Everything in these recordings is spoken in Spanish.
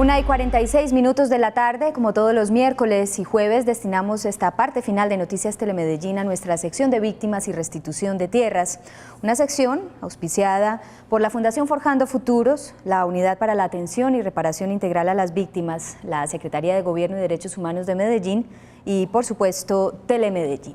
1:46 de la tarde, como todos los miércoles y jueves, destinamos esta parte final de Noticias Telemedellín a nuestra sección de víctimas y restitución de tierras. Una sección auspiciada por la Fundación Forjando Futuros, la Unidad para la Atención y Reparación Integral a las Víctimas, la Secretaría de Gobierno y Derechos Humanos de Medellín y, por supuesto, Telemedellín.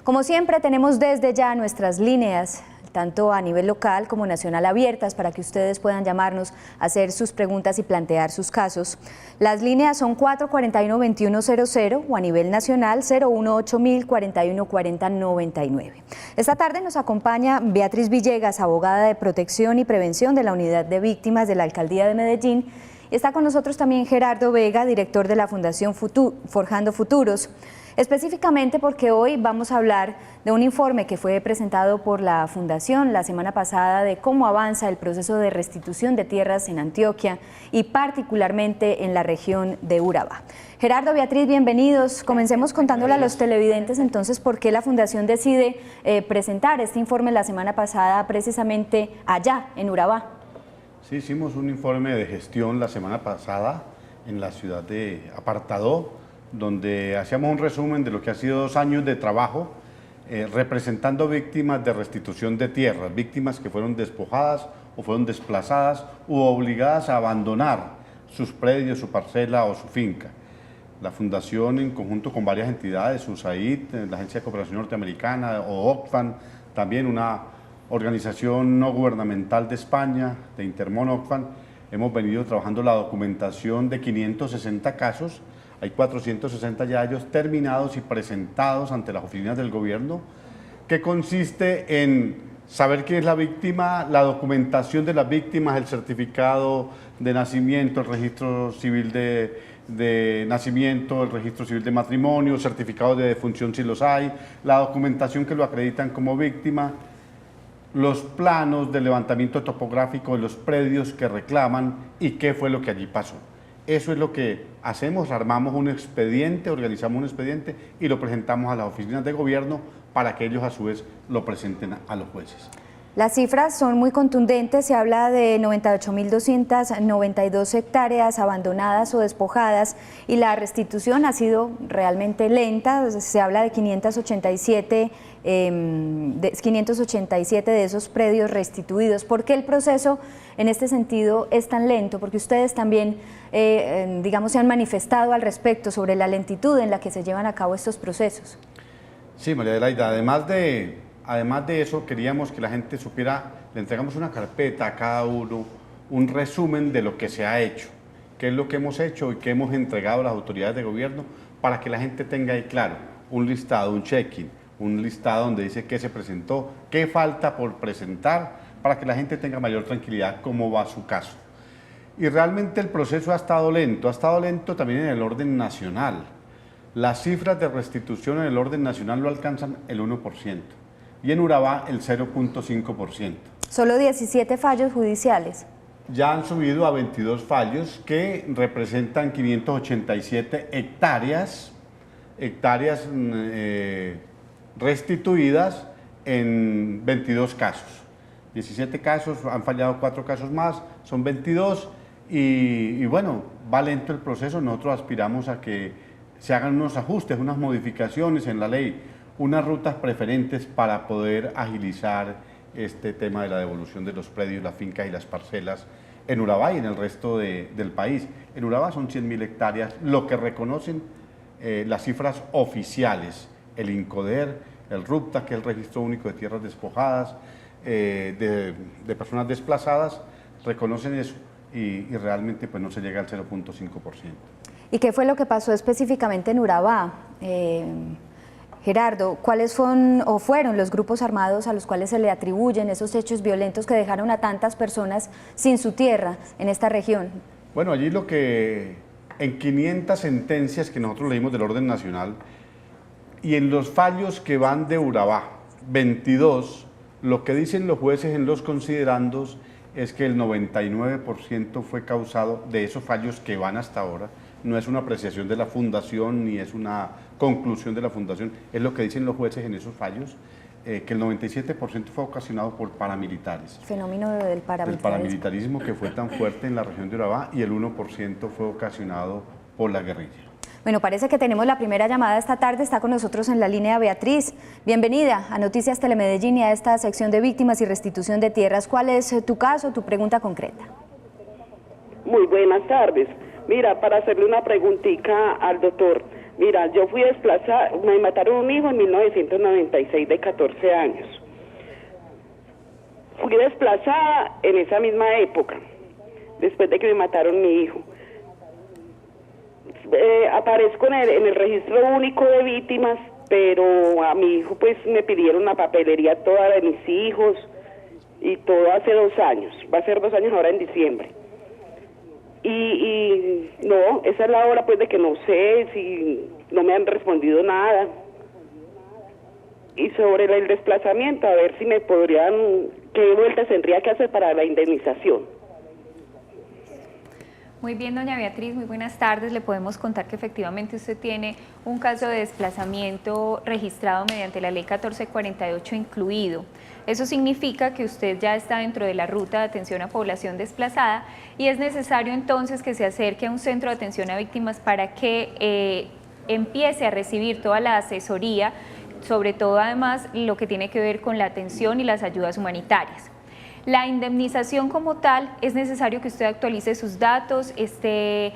Como siempre, tenemos desde ya nuestras líneas tanto a nivel local como nacional abiertas para que ustedes puedan llamarnos, hacer sus preguntas y plantear sus casos. Las líneas son 441-2100 o a nivel nacional 018-4140-99. Esta tarde nos acompaña Beatriz Villegas, abogada de protección y prevención de la Unidad de Víctimas de la Alcaldía de Medellín. Y está con nosotros también Gerardo Vega, director de la Fundación Forjando Futuros. Específicamente porque hoy vamos a hablar de un informe que fue presentado por la Fundación la semana pasada de cómo avanza el proceso de restitución de tierras en Antioquia y particularmente en la región de Urabá. Gerardo, Beatriz, bienvenidos. Comencemos contándole a los televidentes entonces por qué la Fundación decide presentar este informe la semana pasada precisamente allá en Urabá. Sí, hicimos un informe de gestión la semana pasada en la ciudad de Apartadó, donde hacíamos un resumen de lo que ha sido 2 años de trabajo representando víctimas de restitución de tierras, víctimas que fueron despojadas o fueron desplazadas u obligadas a abandonar sus predios, su parcela o su finca. La Fundación, en conjunto con varias entidades, USAID, la Agencia de Cooperación Norteamericana o Oxfam, también una organización no gubernamental de España, de Intermon Oxfam, hemos venido trabajando la documentación de 560 casos. Hay 460 ya ellos terminados y presentados ante las oficinas del gobierno, que consiste en saber quién es la víctima, la documentación de las víctimas, el certificado de nacimiento, el registro civil de nacimiento, el registro civil de matrimonio, certificados de defunción si los hay, la documentación que lo acreditan como víctima, los planos de levantamiento topográfico de los predios que reclaman y qué fue lo que allí pasó. Eso es lo que hacemos, armamos un expediente, organizamos un expediente y lo presentamos a las oficinas de gobierno para que ellos a su vez lo presenten a los jueces. Las cifras son muy contundentes, se habla de 98.292 hectáreas abandonadas o despojadas y la restitución ha sido realmente lenta, se habla de 587 de esos predios restituidos. ¿Por qué el proceso en este sentido es tan lento? Porque ustedes también, digamos, se han manifestado al respecto sobre la lentitud en la que se llevan a cabo estos procesos. Sí, María Adelaida, además de eso, queríamos que la gente supiera, le entregamos una carpeta a cada uno, un resumen de lo que se ha hecho, qué es lo que hemos hecho y qué hemos entregado a las autoridades de gobierno para que la gente tenga ahí claro un listado, un check-in, un listado donde dice qué se presentó, qué falta por presentar, para que la gente tenga mayor tranquilidad cómo va su caso. Y realmente el proceso ha estado lento también en el orden nacional. Las cifras de restitución en el orden nacional lo alcanzan el 1%. Y en Urabá el 0.5%. Solo 17 fallos judiciales. Ya han subido a 22 fallos que representan 587 hectáreas restituidas en 22 casos. 17 casos, han fallado 4 casos más, son 22 y bueno, va lento el proceso. Nosotros aspiramos a que se hagan unos ajustes, unas modificaciones en la ley, unas rutas preferentes para poder agilizar este tema de la devolución de los predios, las fincas y las parcelas en Urabá y en el resto del país. En Urabá son 100.000 hectáreas, lo que reconocen las cifras oficiales, el INCODER, el RUPTA, que es el Registro Único de Tierras Despojadas, de personas desplazadas, reconocen eso y realmente pues no se llega al 0.5%. ¿Y qué fue lo que pasó específicamente en Urabá? Gerardo, ¿cuáles fueron los grupos armados a los cuales se le atribuyen esos hechos violentos que dejaron a tantas personas sin su tierra en esta región? Bueno, allí en 500 sentencias que nosotros leímos del orden nacional y en los fallos que van de Urabá, 22, lo que dicen los jueces en los considerandos es que el 99% fue causado de esos fallos que van hasta ahora. No es una apreciación de la Fundación ni es una conclusión de la Fundación, es lo que dicen los jueces en esos fallos. que el 97% fue ocasionado por paramilitares. Fenómeno del paramilitarismo que fue tan fuerte en la región de Urabá, y el 1% fue ocasionado por la guerrilla. Bueno, parece que tenemos la primera llamada esta tarde. Está con nosotros en la línea Beatriz. Bienvenida a Noticias Telemedellín y a esta sección de víctimas y restitución de tierras. ¿Cuál es tu caso, tu pregunta concreta? Muy buenas tardes. Mira, para hacerle una preguntita al doctor. Mira, yo fui desplazada, me mataron un hijo en 1996 de 14 años. Fui desplazada en esa misma época, después de que me mataron mi hijo. Aparezco en el registro único de víctimas, pero a mi hijo pues me pidieron la papelería toda de mis hijos y todo hace 2 años. Va a ser 2 años ahora en diciembre. Y no, esa es la hora pues de que no sé si no me han respondido nada. Y sobre el desplazamiento, a ver si me podrían, qué vueltas tendría que hacer para la indemnización. Muy bien, doña Beatriz, muy buenas tardes. Le podemos contar que efectivamente usted tiene un caso de desplazamiento registrado mediante la ley 1448 incluido. Eso significa que usted ya está dentro de la ruta de atención a población desplazada y es necesario entonces que se acerque a un centro de atención a víctimas para que empiece a recibir toda la asesoría, sobre todo además lo que tiene que ver con la atención y las ayudas humanitarias. La indemnización como tal, es necesario que usted actualice sus datos, esté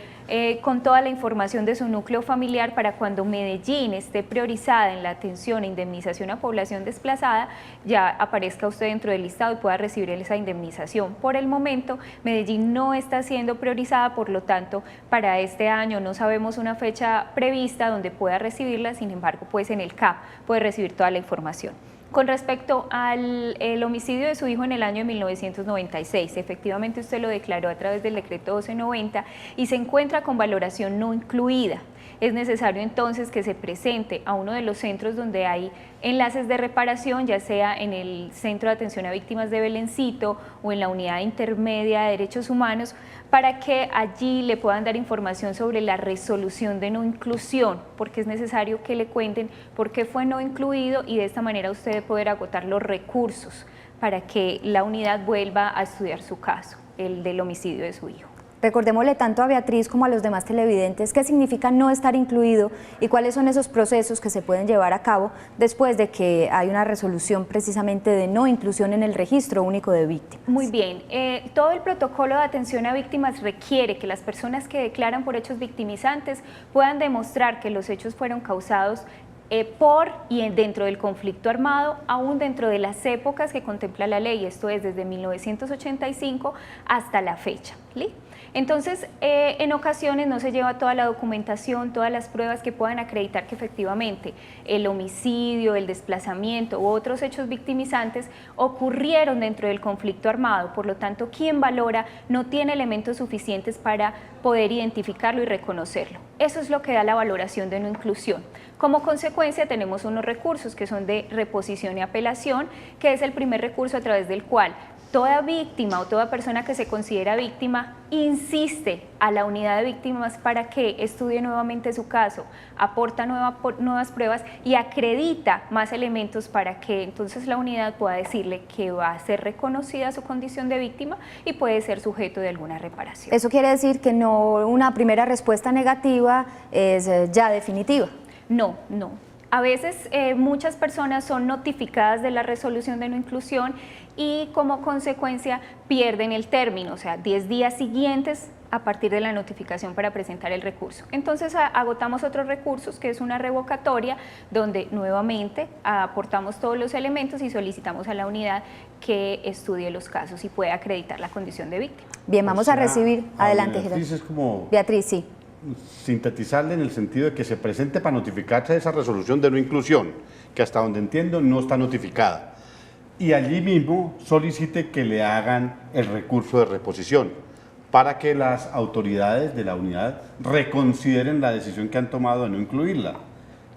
con toda la información de su núcleo familiar para cuando Medellín esté priorizada en la atención e indemnización a población desplazada, ya aparezca usted dentro del listado y pueda recibir esa indemnización. Por el momento, Medellín no está siendo priorizada, por lo tanto, para este año no sabemos una fecha prevista donde pueda recibirla, sin embargo, pues en el CAP puede recibir toda la información. Con respecto al homicidio de su hijo en el año de 1996, efectivamente usted lo declaró a través del decreto 1290 y se encuentra con valoración no incluida. Es necesario entonces que se presente a uno de los centros donde hay enlaces de reparación, ya sea en el Centro de Atención a Víctimas de Belencito o en la Unidad Intermedia de Derechos Humanos, para que allí le puedan dar información sobre la resolución de no inclusión, porque es necesario que le cuenten por qué fue no incluido y de esta manera usted debe poder agotar los recursos para que la unidad vuelva a estudiar su caso, el del homicidio de su hijo. Recordémosle tanto a Beatriz como a los demás televidentes qué significa no estar incluido y cuáles son esos procesos que se pueden llevar a cabo después de que hay una resolución precisamente de no inclusión en el registro único de víctimas. Muy bien, todo el protocolo de atención a víctimas requiere que las personas que declaran por hechos victimizantes puedan demostrar que los hechos fueron causados por y dentro del conflicto armado, aún dentro de las épocas que contempla la ley, esto es desde 1985 hasta la fecha. ¿Sí? Entonces, en ocasiones no se lleva toda la documentación, todas las pruebas que puedan acreditar que efectivamente el homicidio, el desplazamiento u otros hechos victimizantes ocurrieron dentro del conflicto armado. Por lo tanto, quien valora no tiene elementos suficientes para poder identificarlo y reconocerlo. Eso es lo que da la valoración de no inclusión. Como consecuencia, tenemos unos recursos que son de reposición y apelación, que es el primer recurso a través del cual toda víctima o toda persona que se considera víctima insiste a la unidad de víctimas para que estudie nuevamente su caso, aporta nuevas pruebas y acredita más elementos para que entonces la unidad pueda decirle que va a ser reconocida su condición de víctima y puede ser sujeto de alguna reparación. Eso quiere decir que no una primera respuesta negativa es ya definitiva. No, no. A veces muchas personas son notificadas de la resolución de no inclusión y como consecuencia pierden el término, o sea, 10 días siguientes a partir de la notificación para presentar el recurso. Entonces agotamos otros recursos, que es una revocatoria, donde nuevamente aportamos todos los elementos y solicitamos a la unidad que estudie los casos y pueda acreditar la condición de víctima. Bien, vamos a recibir, adelante Gerardo. Es como Beatriz, sí. Sintetizarle en el sentido de que se presente para notificarse de esa resolución de no inclusión, que hasta donde entiendo no está notificada, y allí mismo solicite que le hagan el recurso de reposición para que las autoridades de la unidad reconsideren la decisión que han tomado de no incluirla,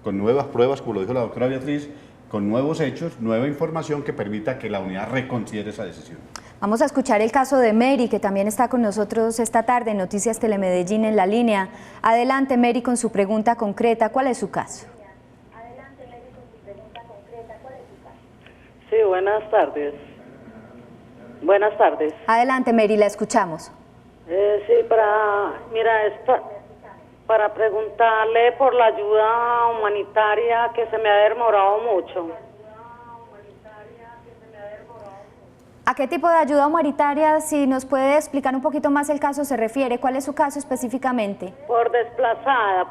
con nuevas pruebas, como lo dijo la doctora Beatriz, con nuevos hechos, nueva información que permita que la unidad reconsidere esa decisión. Vamos a escuchar el caso de Mary, que también está con nosotros esta tarde en Noticias Telemedellín en la línea. Adelante, Mary, con su pregunta concreta. ¿Cuál es su caso? buenas tardes. Buenas tardes. Adelante, Mary, la escuchamos. Sí, para preguntarle por la ayuda humanitaria que se me ha demorado mucho. ¿A qué tipo de ayuda humanitaria, si nos puede explicar un poquito más el caso, se refiere? ¿Cuál es su caso específicamente? Por desplazada,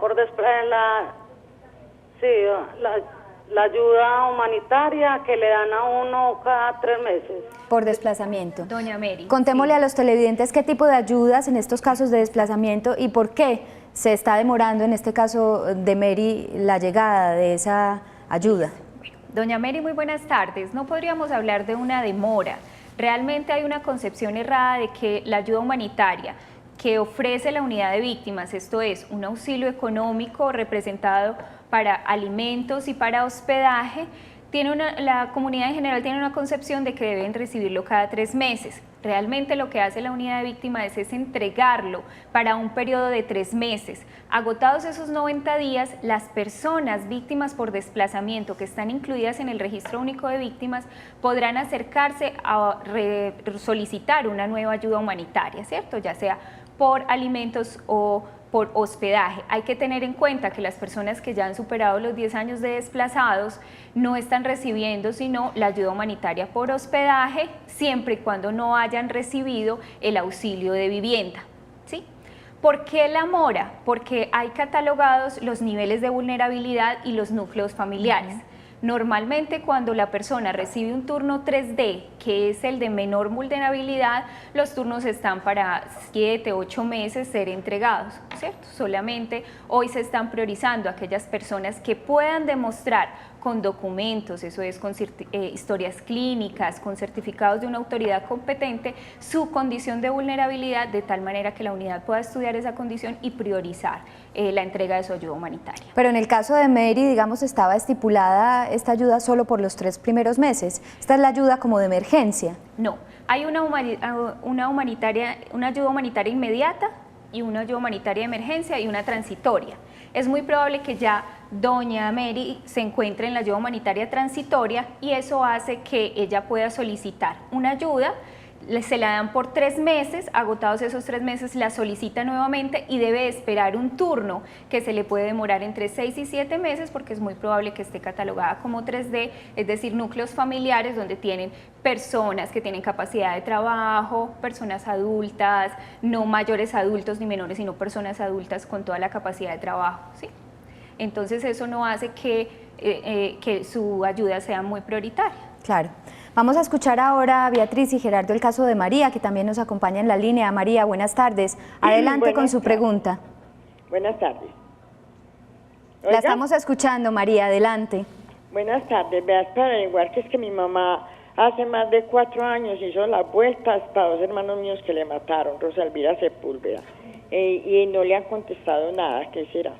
la ayuda humanitaria que le dan a uno cada 3 meses. Por desplazamiento. Doña Mary. Contémosle a los televidentes qué tipo de ayudas en estos casos de desplazamiento y por qué se está demorando, en este caso de Mary, la llegada de esa ayuda. Doña Mary, muy buenas tardes. No podríamos hablar de una demora. Realmente hay una concepción errada de que la ayuda humanitaria que ofrece la unidad de víctimas, esto es, un auxilio económico representado para alimentos y para hospedaje, la comunidad en general tiene una concepción de que deben recibirlo cada 3 meses. Realmente lo que hace la unidad de víctimas es entregarlo para un periodo de 3 meses. Agotados esos 90 días, las personas víctimas por desplazamiento que están incluidas en el Registro Único de Víctimas podrán acercarse a solicitar una nueva ayuda humanitaria, ¿cierto? Ya sea por alimentos o por hospedaje. Hay que tener en cuenta que las personas que ya han superado los 10 años de desplazados no están recibiendo sino la ayuda humanitaria por hospedaje, siempre y cuando no hayan recibido el auxilio de vivienda, ¿sí? ¿Por qué la mora? Porque hay catalogados los niveles de vulnerabilidad y los núcleos familiares. Normalmente cuando la persona recibe un turno 3D, que es el de menor vulnerabilidad, los turnos están para 7, 8 meses ser entregados, ¿cierto? Solamente hoy se están priorizando aquellas personas que puedan demostrar con documentos, eso es con historias clínicas, con certificados de una autoridad competente, su condición de vulnerabilidad, de tal manera que la unidad pueda estudiar esa condición y priorizar la entrega de su ayuda humanitaria. Pero en el caso de Mary, digamos, estaba estipulada esta ayuda solo por los 3 primeros meses. Esta es la ayuda como de emergencia. No, hay una ayuda humanitaria inmediata y una ayuda humanitaria de emergencia y una transitoria. Es muy probable que ya doña Mary se encuentre en la ayuda humanitaria transitoria y eso hace que ella pueda solicitar una ayuda, se la dan por 3 meses, agotados esos 3 meses la solicita nuevamente y debe esperar un turno que se le puede demorar entre 6 y 7 meses porque es muy probable que esté catalogada como 3D, es decir, núcleos familiares donde tienen personas que tienen capacidad de trabajo, personas adultas, no mayores adultos ni menores, sino personas adultas con toda la capacidad de trabajo, ¿sí? Entonces eso no hace que su ayuda sea muy prioritaria. Claro. Vamos a escuchar ahora a Beatriz y Gerardo el caso de María, que también nos acompaña en la línea. María, buenas tardes. Adelante con su pregunta. Buenas tardes. La estamos escuchando, María, adelante. Buenas tardes. Veas, para averiguar que es que mi mamá hace más de 4 años hizo las vueltas para 2 hermanos míos que le mataron, Rosa Elvira Sepúlveda, y no le han contestado nada. ¿Qué será?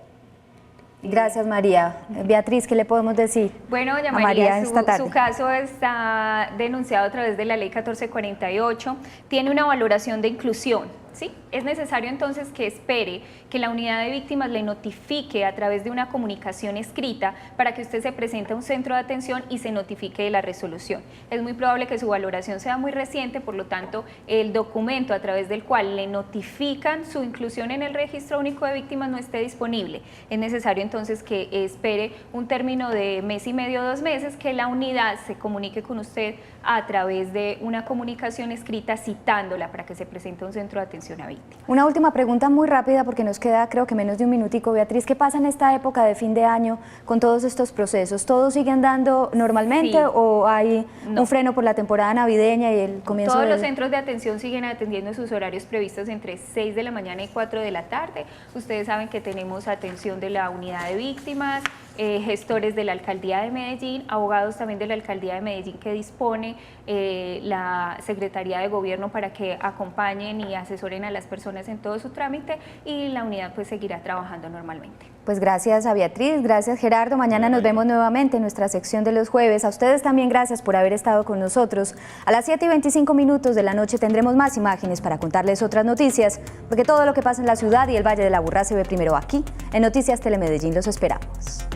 Gracias, María. Beatriz, ¿qué le podemos decir? Bueno, doña a María esta tarde? Su caso está denunciado a través de la ley 1448, tiene una valoración de inclusión, ¿sí? Es necesario entonces que espere que la unidad de víctimas le notifique a través de una comunicación escrita para que usted se presente a un centro de atención y se notifique de la resolución. Es muy probable que su valoración sea muy reciente, por lo tanto, el documento a través del cual le notifican su inclusión en el Registro Único de Víctimas no esté disponible. Es necesario entonces que espere un término de 1 mes y medio, 2 meses, que la unidad se comunique con usted a través de una comunicación escrita citándola para que se presente a un centro de atención a víctimas. Una última pregunta muy rápida porque nos queda creo que menos de un minutico. Beatriz, ¿qué pasa en esta época de fin de año con todos estos procesos? ¿Todos siguen dando normalmente o hay un freno por la temporada navideña y el comienzo? Todos los centros de atención siguen atendiendo sus horarios previstos entre 6 de la mañana y 4 de la tarde. Ustedes saben que tenemos atención de la unidad de víctimas, gestores de la Alcaldía de Medellín, abogados también de la Alcaldía de Medellín que dispone la Secretaría de Gobierno para que acompañen y asesoren a las personas en todo su trámite y la unidad pues seguirá trabajando normalmente. Pues gracias a Beatriz, gracias Gerardo, mañana nos vemos nuevamente en nuestra sección de los jueves. A ustedes también gracias por haber estado con nosotros. A las 7:25 de la noche tendremos más imágenes para contarles otras noticias, porque todo lo que pasa en la ciudad y el Valle de la Aburrá se ve primero aquí, en Noticias Telemedellín. Los esperamos.